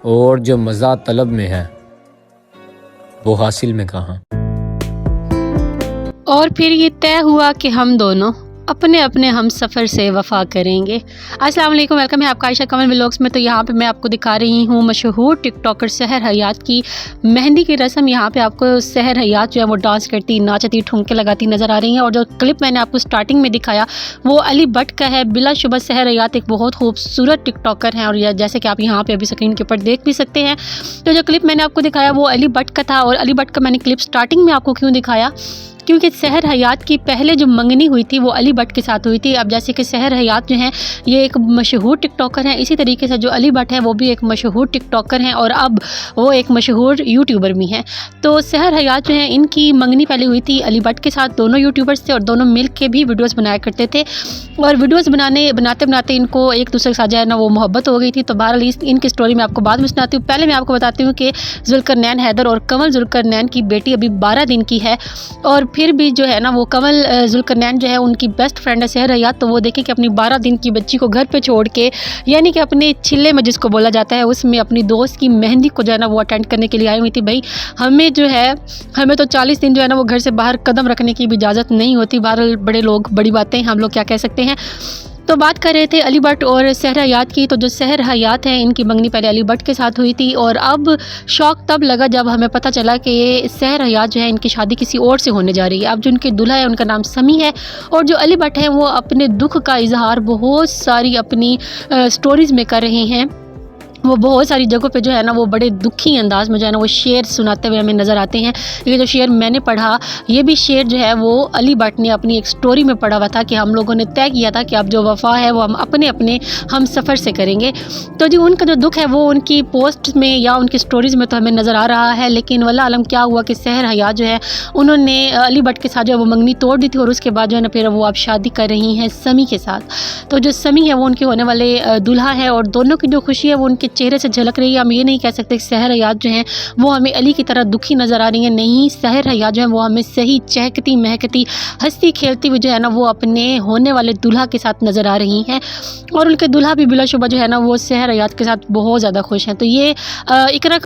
اور جو مزہ طلب میں ہے وہ حاصل میں کہاں۔ اور پھر یہ طے ہوا کہ ہم دونوں اپنے اپنے ہم سفر سے وفا کریں گے۔ السلام علیکم، ویلکم ہے آپ کا عائشہ کمل ولاگس میں۔ تو یہاں پہ میں آپ کو دکھا رہی ہوں مشہور ٹک ٹاکر سحر حیات کی مہندی کی رسم۔ یہاں پہ آپ کو سحر حیات جو ہے وہ ڈانس کرتی، ناچتی، ٹھمکے لگاتی نظر آ رہی ہیں، اور جو کلپ میں نے آپ کو سٹارٹنگ میں دکھایا وہ علی بٹ کا ہے۔ بلا شبہ سحر حیات ایک بہت خوبصورت ٹک ٹاکر ہیں، اور جیسے کہ آپ یہاں پہ ابھی اسکرین کے اوپر دیکھ بھی سکتے ہیں۔ تو جو کلپ میں نے آپ کو دکھایا وہ علی بٹ کا تھا، اور علی بٹ کا میں نے کلپ سٹارٹنگ میں آپ کو کیوں دکھایا کیونکہ سحر حیات کی پہلے جو منگنی ہوئی تھی وہ علی بٹ کے ساتھ ہوئی تھی۔ اب جیسے کہ سحر حیات جو ہیں یہ ایک مشہور ٹک ٹاکر ہیں، اسی طریقے سے جو علی بٹ ہے وہ بھی ایک مشہور ٹک ٹاکر ہیں، اور اب وہ ایک مشہور یوٹیوبر بھی ہیں۔ تو سحر حیات جو ہیں ان کی منگنی پہلے ہوئی تھی علی بٹ کے ساتھ، دونوں یوٹیوبرز تھے اور دونوں مل کے بھی ویڈیوز بنایا کرتے تھے، اور ویڈیوز بناتے ان کو ایک دوسرے کے ساتھ جو ہے نا وہ محبت ہو گئی تھی۔ تو بہرحال ان کی سٹوری میں آپ کو بعد میں سناتی ہوں۔ پہلے میں آپ کو بتاتی ہوں کہ ذوالقرنین حیدر اور کنول ذوالقرنین کی بیٹی ابھی 12 دن کی ہے، اور پھر بھی جو ہے نا وہ کنول ذوالقرنین جو ہے ان کی بیسٹ فرینڈ ہے سحر حیات۔ تو وہ دیکھیں کہ اپنی 12 دن کی بچی کو گھر پہ چھوڑ کے، یعنی کہ اپنے چلے میں جس کو بولا جاتا ہے اس میں اپنی دوست کی مہندی کو جو ہے نا وہ اٹینڈ کرنے کے لیے آئی ہوئی تھی۔ بھائی ہمیں تو 40 دن جو ہے نا وہ گھر سے باہر قدم رکھنے کی بھی اجازت نہیں ہوتی۔ بہرحال بڑے لوگ بڑی باتیں، ہم لوگ کیا کہہ سکتے ہیں۔ تو بات کر رہے تھے علی بٹ اور سحر حیات کی۔ تو جو سحر حیات ہیں ان کی منگنی پہلے علی بٹ کے ساتھ ہوئی تھی، اور اب شوق تب لگا جب ہمیں پتہ چلا کہ یہ سحر حیات جو ہے ان کی شادی کسی اور سے ہونے جا رہی ہے۔ اب جو ان کے دلہا ہے ان کا نام سمی ہے، اور جو علی بٹ ہیں وہ اپنے دکھ کا اظہار بہت ساری اپنی سٹوریز میں کر رہے ہیں۔ وہ بہت ساری جگہوں پہ جو ہے نا وہ بڑے دکھی انداز میں جو ہے نا وہ شعر سناتے ہوئے ہمیں نظر آتے ہیں۔ یہ جو شعر میں نے پڑھا یہ بھی شعر جو ہے وہ علی بٹ نے اپنی ایک سٹوری میں پڑھا ہوا تھا کہ ہم لوگوں نے طے کیا تھا کہ اب جو وفا ہے وہ ہم اپنے اپنے ہم سفر سے کریں گے۔ تو جو ان کا جو دکھ ہے وہ ان کی پوسٹ میں یا ان کی سٹوریز میں تو ہمیں نظر آ رہا ہے، لیکن واللہ عالم کیا ہوا کہ سحر حیات جو ہے انہوں نے علی بٹ کے ساتھ جو ہے وہ منگنی توڑ دی تھی، اور اس کے بعد جو ہے نا پھر وہ اب شادی کر رہی ہیں سمی کے ساتھ۔ تو جو سمی ہے وہ ان کے ہونے والے دلہا ہے، اور دونوں کی جو خوشی ہے وہ ان کے چہرے سے جھلک رہی ہے۔ ہم یہ نہیں کہہ سکتے کہ سحر حیات جو ہیں وہ ہمیں علی کی طرح دکھی نظر آ رہی ہیں، نہیں، سحر حیات جو ہیں وہ ہمیں صحیح چہکتی مہکتی ہنستی کھیلتی ہوئی جو ہے نا وہ اپنے ہونے والے دلہا کے ساتھ نظر آ رہی ہیں، اور ان کے دلہا بھی بلا شبہ جو ہے نا وہ سحر حیات کے ساتھ بہت زیادہ خوش ہیں۔ تو یہ اقرا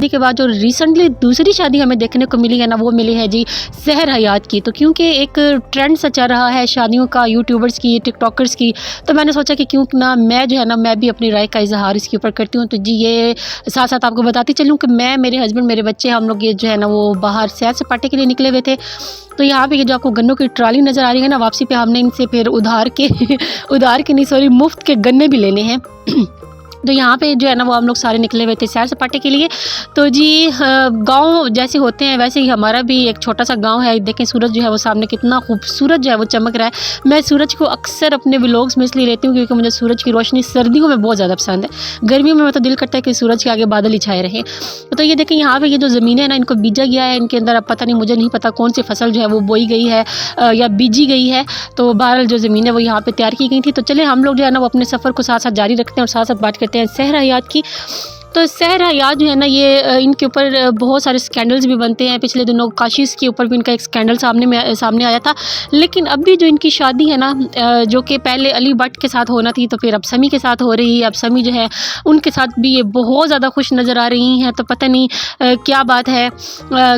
کے بعد جو ریسنٹلی دوسری شادی ہمیں دیکھنے کو ملی ہے نا وہ ملی ہے جی سحر حیات کی۔ تو کیونکہ ایک ٹرینڈ سا چل رہا ہے شادیوں کا، یوٹیوبرز کی، ٹک ٹاکرز کی، تو میں نے سوچا کہ کیوں نہ میں جو ہے نا میں بھی اپنی رائے کا اظہار اس کے اوپر کرتی ہوں۔ تو جی یہ ساتھ ساتھ آپ کو بتاتی چلوں کہ میں، میرے ہسبینڈ، میرے بچے، ہم لوگ یہ جو ہے نا وہ باہر سیر سپاٹے کے لیے نکلے ہوئے تھے۔ تو یہاں پہ یہ جو آپ کو گنوں کی ٹرالی نظر آ رہی ہے نا، واپسی پہ ہم نے ان سے پھر مفت کے گنے بھی لینے ہیں۔ تو یہاں پہ جو ہے نا وہ ہم لوگ سارے نکلے ہوئے تھے سیر سپاٹے کے لیے۔ تو جی گاؤں جیسے ہوتے ہیں ویسے ہی ہمارا بھی ایک چھوٹا سا گاؤں ہے۔ دیکھیں سورج جو ہے وہ سامنے کتنا خوبصورت جو ہے وہ چمک رہا ہے۔ میں سورج کو اکثر اپنے ولاگس میں اس لیے لیتی ہوں کیونکہ مجھے سورج کی روشنی سردیوں میں بہت زیادہ پسند ہے، گرمیوں میں تو دل کرتا ہے کہ سورج کے آگے بادل ہی چھائے رہیں۔ تو یہ دیکھیں یہاں پہ یہ جو زمینیں ہیں نا ان کو بیجا گیا ہے، ان کے اندر اب پتہ نہیں، مجھے نہیں پتہ کون سی فصل جو ہے وہ بوئی گئی ہے یا بیجی گئی ہے۔ تو بہرحال جو زمینیں وہ یہاں پہ تیار کی گئی تھی۔ تو چلے ہم لوگ جو ہے نا وہ اپنے سفر کو ساتھ ساتھ جاری رکھتے ہیں اور ساتھ ساتھ بات کرتے ہیں سحر حیات کی۔ تو سحر حیات جو ہے نا یہ ان کے اوپر بہت سارے سکینڈلز بھی بنتے ہیں۔ پچھلے دنوں کاشیز کے اوپر بھی ان کا ایک سکینڈل سامنے آیا تھا، لیکن اب بھی جو ان کی شادی ہے نا جو کہ پہلے علی بٹ کے ساتھ ہونا تھی تو پھر اب سمی کے ساتھ ہو رہی ہے۔ اب سمی جو ہے ان کے ساتھ بھی یہ بہت زیادہ خوش نظر آ رہی ہیں۔ تو پتہ نہیں کیا بات ہے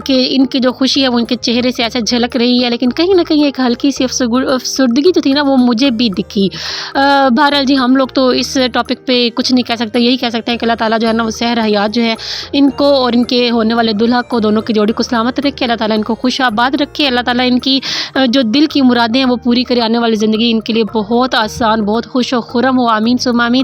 کہ ان کی جو خوشی ہے وہ ان کے چہرے سے ایسے جھلک رہی ہے، لیکن کہیں نہ کہیں ایک ہلکی سی افسردگی جو تھی نا وہ مجھے بھی دکھی۔ بہرحال جی ہم لوگ تو اس ٹاپک پہ کچھ نہیں کہہ سکتے، یہی کہہ سکتے ہیں کہ اللہ تعالیٰ جو ہے نا وہ سحر حیات جو ہے ان کو اور ان کے ہونے والے دلہا کو، دونوں کی جوڑی کو سلامت رکھے، اللہ تعالیٰ ان کو خوش آباد رکھے، اللہ تعالیٰ ان کی جو دل کی مرادیں ہیں وہ پوری کرے، آنے والی زندگی ان کے لیے بہت آسان، بہت خوش و خرم ہو، آمین ثم آمین۔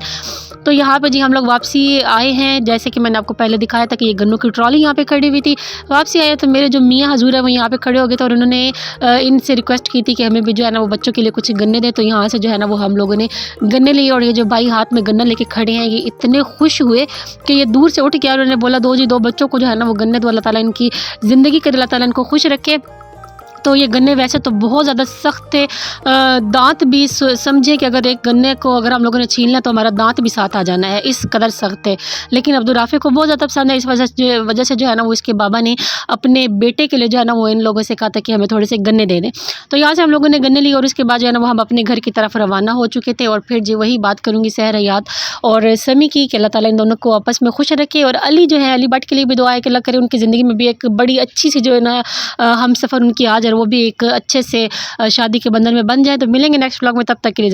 تو یہاں پہ جی ہم لوگ واپسی آئے ہیں، جیسے کہ میں نے آپ کو پہلے دکھایا تھا کہ یہ گنوں کی ٹرالی یہاں پہ کھڑی ہوئی تھی۔ واپسی آئے تو میرے جو میاں حضور ہیں وہ یہاں پہ کھڑے ہو گئے تھے، اور انہوں نے ان سے ریکویسٹ کی تھی کہ ہمیں بھی جو ہے نا وہ بچوں کے لیے کچھ گنے دیں۔ تو یہاں سے جو ہے نا وہ ہم لوگوں نے گنے لیے، اور یہ جو بھائی ہاتھ میں گنا لے کے کھڑے ہیں یہ اتنے خوش ہوئے کہ یہ دور سے اٹھ کے انہوں نے بولا دو بچوں کو جو ہے نا وہ گنے دو، اللہ تعالیٰ ان کی زندگی کرے، اللہ تعالیٰ ان کو خوش رکھے۔ تو یہ گنے ویسے تو بہت زیادہ سخت تھے، دانت بھی سمجھے کہ اگر ایک گنے کو اگر ہم لوگوں نے چھین لیا تو ہمارا دانت بھی ساتھ آ جانا ہے، اس قدر سخت ہے۔ لیکن عبدالرافع کو بہت زیادہ پسند ہے، اس وجہ سے جو ہے نا وہ اس کے بابا نے اپنے بیٹے کے لیے جو ہے نا وہ ان لوگوں سے کہا تھا کہ ہمیں تھوڑے سے گنے دے دیں۔ تو یہاں سے ہم لوگوں نے گنے لی اور اس کے بعد جو ہے نا وہ ہم اپنے گھر کی طرف روانہ ہو چکے تھے۔ اور پھر جو وہی بات کروں گی سحر حیات اور سمی کی کہ اللہ تعالیٰ ان دونوں کو آپس میں خوش رکھے، اور علی جو ہے علی بٹ کے لیے بھی دعا ہے کہ اللہ کرے ان کی زندگی میں بھی ایک بڑی اچھی سی جو ہے نا ہم سفر ان کی آ جائے، وہ بھی ایک اچھے سے شادی کے بندھن میں بن جائے۔ تو ملیں گے نیکسٹ ولاگ میں، تب تک کے لیے